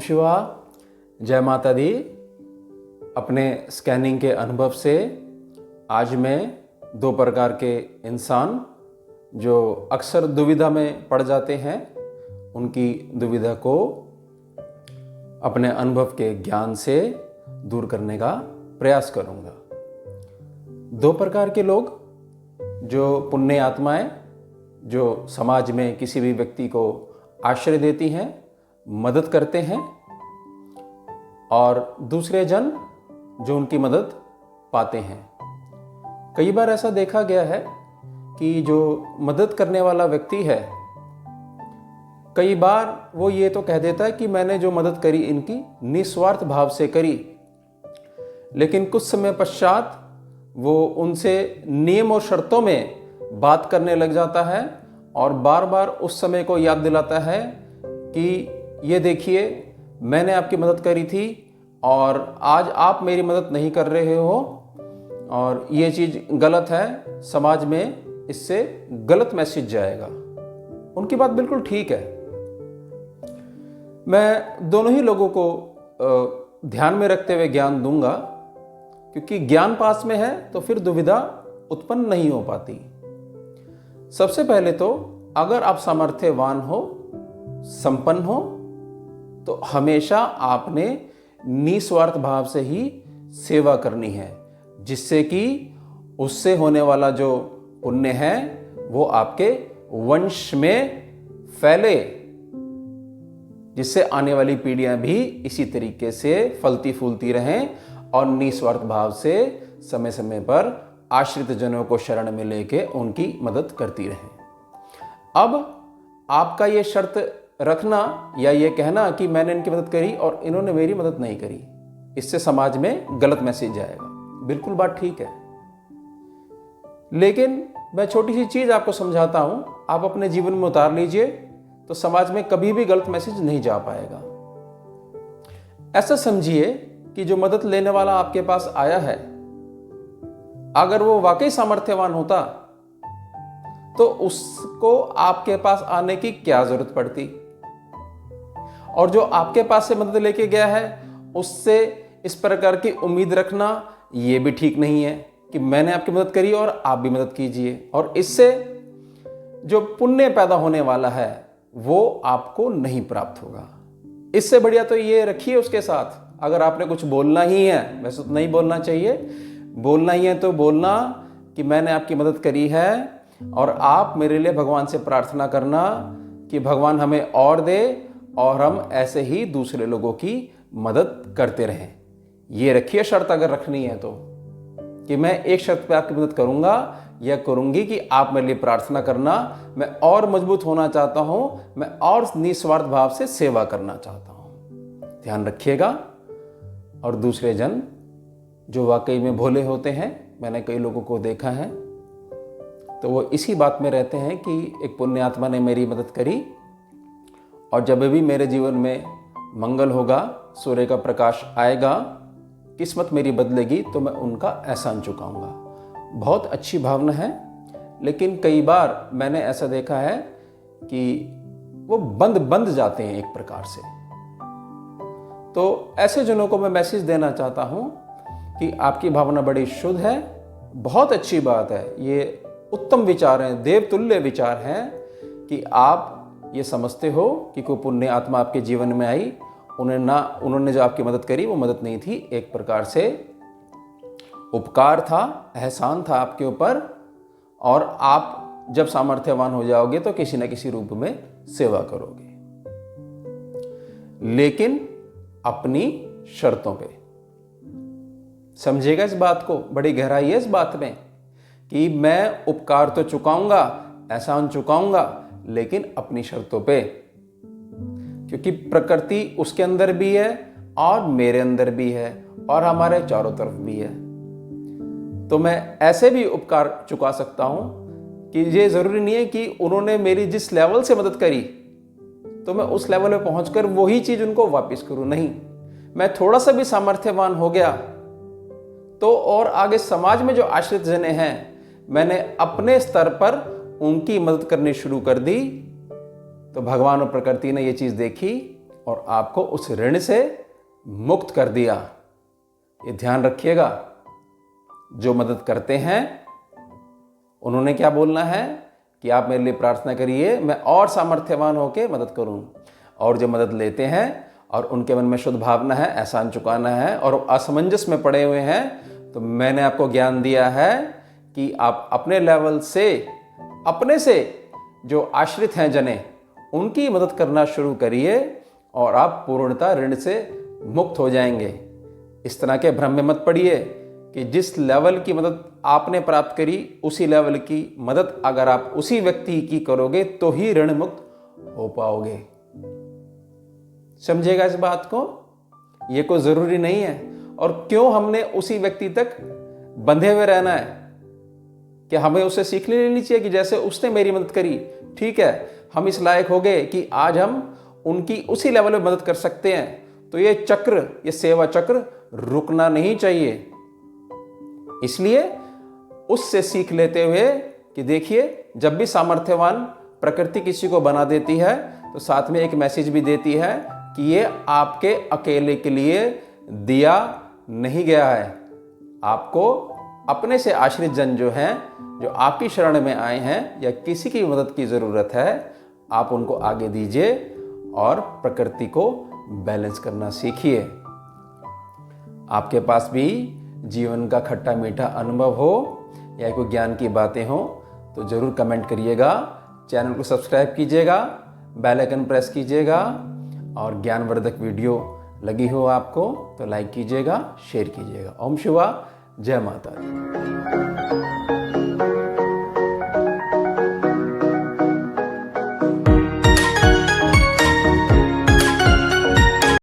शिवा, जय माता दी। अपने स्कैनिंग के अनुभव से आज मैं दो प्रकार के इंसान जो अक्सर दुविधा में पड़ जाते हैं, उनकी दुविधा को अपने अनुभव के ज्ञान से दूर करने का प्रयास करूंगा। दो प्रकार के लोग, जो पुण्य आत्माएं जो समाज में किसी भी व्यक्ति को आश्रय देती हैं, मदद करते हैं, और दूसरे जन जो उनकी मदद पाते हैं। कई बार ऐसा देखा गया है कि जो मदद करने वाला व्यक्ति है, कई बार वो ये तो कह देता है कि मैंने जो मदद करी इनकी निस्वार्थ भाव से करी, लेकिन कुछ समय पश्चात वो उनसे नियम और शर्तों में बात करने लग जाता है और बार बार उस समय को याद दिलाता है कि ये देखिए, मैंने आपकी मदद करी थी और आज आप मेरी मदद नहीं कर रहे हो और ये चीज़ गलत है, समाज में इससे गलत मैसेज जाएगा। उनकी बात बिल्कुल ठीक है। मैं दोनों ही लोगों को ध्यान में रखते हुए ज्ञान दूंगा, क्योंकि ज्ञान पास में है तो फिर दुविधा उत्पन्न नहीं हो पाती। सबसे पहले तो अगर आप सामर्थ्यवान हो, संपन्न हो, तो हमेशा आपने निस्वार्थ भाव से ही सेवा करनी है, जिससे कि उससे होने वाला जो पुण्य है वो आपके वंश में फैले, जिससे आने वाली पीढ़ियां भी इसी तरीके से फलती फूलती रहें और निस्वार्थ भाव से समय समय पर आश्रित जनों को शरण में लेके उनकी मदद करती रहें। अब आपका ये शर्त रखना या ये कहना कि मैंने इनकी मदद करी और इन्होंने मेरी मदद नहीं करी, इससे समाज में गलत मैसेज जाएगा। बिल्कुल बात ठीक है, लेकिन मैं छोटी सी चीज आपको समझाता हूं, आप अपने जीवन में उतार लीजिए तो समाज में कभी भी गलत मैसेज नहीं जा पाएगा। ऐसा समझिए कि जो मदद लेने वाला आपके पास आया है, अगर वो वाकई सामर्थ्यवान होता तो उसको आपके पास आने की क्या जरूरत पड़ती, और जो आपके पास से मदद लेके गया है उससे इस प्रकार की उम्मीद रखना ये भी ठीक नहीं है कि मैंने आपकी मदद करी और आप भी मदद कीजिए, और इससे जो पुण्य पैदा होने वाला है वो आपको नहीं प्राप्त होगा। इससे बढ़िया तो ये रखिए उसके साथ, अगर आपने कुछ बोलना ही है, वैसे तो नहीं बोलना चाहिए, बोलना ही है तो बोलना कि मैंने आपकी मदद करी है और आप मेरे लिए भगवान से प्रार्थना करना कि भगवान हमें और दे और हम ऐसे ही दूसरे लोगों की मदद करते रहें। ये रखिए शर्त, अगर रखनी है तो, कि मैं एक शर्त पे आपकी मदद करूंगा या करूंगी कि आप मेरे लिए प्रार्थना करना, मैं और मजबूत होना चाहता हूं, मैं और निस्वार्थ भाव से सेवा करना चाहता हूं। ध्यान रखिएगा। और दूसरे जन जो वाकई में भोले होते हैं, मैंने कई लोगों को देखा है, तो वो इसी बात में रहते हैं कि एक पुण्य आत्मा ने मेरी मदद करी और जब भी मेरे जीवन में मंगल होगा, सूर्य का प्रकाश आएगा, किस्मत मेरी बदलेगी, तो मैं उनका एहसान चुकाऊंगा। बहुत अच्छी भावना है, लेकिन कई बार मैंने ऐसा देखा है कि वो बंद जाते हैं एक प्रकार से। तो ऐसे जनों को मैं मैसेज देना चाहता हूं कि आपकी भावना बड़ी शुद्ध है, बहुत अच्छी बात है, ये उत्तम विचार हैं, देवतुल्य विचार हैं कि आप ये समझते हो कि कोई पुण्य आत्मा आपके जीवन में आई, उन्होंने जो आपकी मदद करी वो मदद नहीं थी, एक प्रकार से उपकार था, एहसान था आपके ऊपर, और आप जब सामर्थ्यवान हो जाओगे तो किसी न किसी रूप में सेवा करोगे, लेकिन अपनी शर्तों पे। समझिएगा इस बात को, बड़ी गहराई है इस बात में कि मैं उपकार तो चुकाऊंगा, एहसान चुकाऊंगा, लेकिन अपनी शर्तों पे, क्योंकि प्रकृति उसके अंदर भी है और मेरे अंदर भी है और हमारे चारों तरफ भी है। तो मैं ऐसे भी उपकार चुका सकता हूं कि ये जरूरी नहीं है कि उन्होंने मेरी जिस लेवल से मदद करी तो मैं उस लेवल पे पहुंचकर वही चीज उनको वापस करूं। नहीं, मैं थोड़ा सा भी सामर्थ्यवान हो गया तो और आगे समाज में जो आश्रित जने हैं, मैंने अपने स्तर पर उनकी मदद करनी शुरू कर दी, तो भगवान और प्रकृति ने ये चीज देखी और आपको उस ऋण से मुक्त कर दिया। ये ध्यान रखिएगा, जो मदद करते हैं उन्होंने क्या बोलना है कि आप मेरे लिए प्रार्थना करिए, मैं और सामर्थ्यवान होकर मदद करूं। और जो मदद लेते हैं और उनके मन में शुद्ध भावना है, एहसान चुकाना है और असमंजस में पड़े हुए हैं, तो मैंने आपको ज्ञान दिया है कि आप अपने लेवल से, अपने से जो आश्रित हैं जने, उनकी मदद करना शुरू करिए और आप पूर्णतः ऋण से मुक्त हो जाएंगे। इस तरह के भ्रम में मत पड़िए कि जिस लेवल की मदद आपने प्राप्त करी, उसी लेवल की मदद अगर आप उसी व्यक्ति की करोगे तो ही ऋण मुक्त हो पाओगे। समझेगा इस बात को? ये कोई जरूरी नहीं है। और क्यों हमने उसी व्यक्ति तक बंधे हुए रहना है? कि हमें उससे सीख लेनी चाहिए कि जैसे उसने मेरी मदद करी, ठीक है, हम इस लायक हो गए कि आज हम उनकी उसी लेवल में मदद कर सकते हैं। तो ये चक्र, ये सेवा चक्र रुकना नहीं चाहिए। इसलिए उससे सीख लेते हुए कि देखिए, जब भी सामर्थ्यवान प्रकृति किसी को बना देती है तो साथ में एक मैसेज भी देती है कि ये आपके अकेले के लिए दिया नहीं गया है। आपको अपने से आश्रित जन जो हैं, जो आपकी शरण में आए हैं या किसी की मदद की ज़रूरत है, आप उनको आगे दीजिए और प्रकृति को बैलेंस करना सीखिए। आपके पास भी जीवन का खट्टा मीठा अनुभव हो या कोई ज्ञान की बातें हो तो ज़रूर कमेंट करिएगा। चैनल को सब्सक्राइब कीजिएगा, बेल आइकन प्रेस कीजिएगा और ज्ञानवर्धक वीडियो लगी हो आपको तो लाइक कीजिएगा, शेयर कीजिएगा। ओम शिवा, जय माता दी।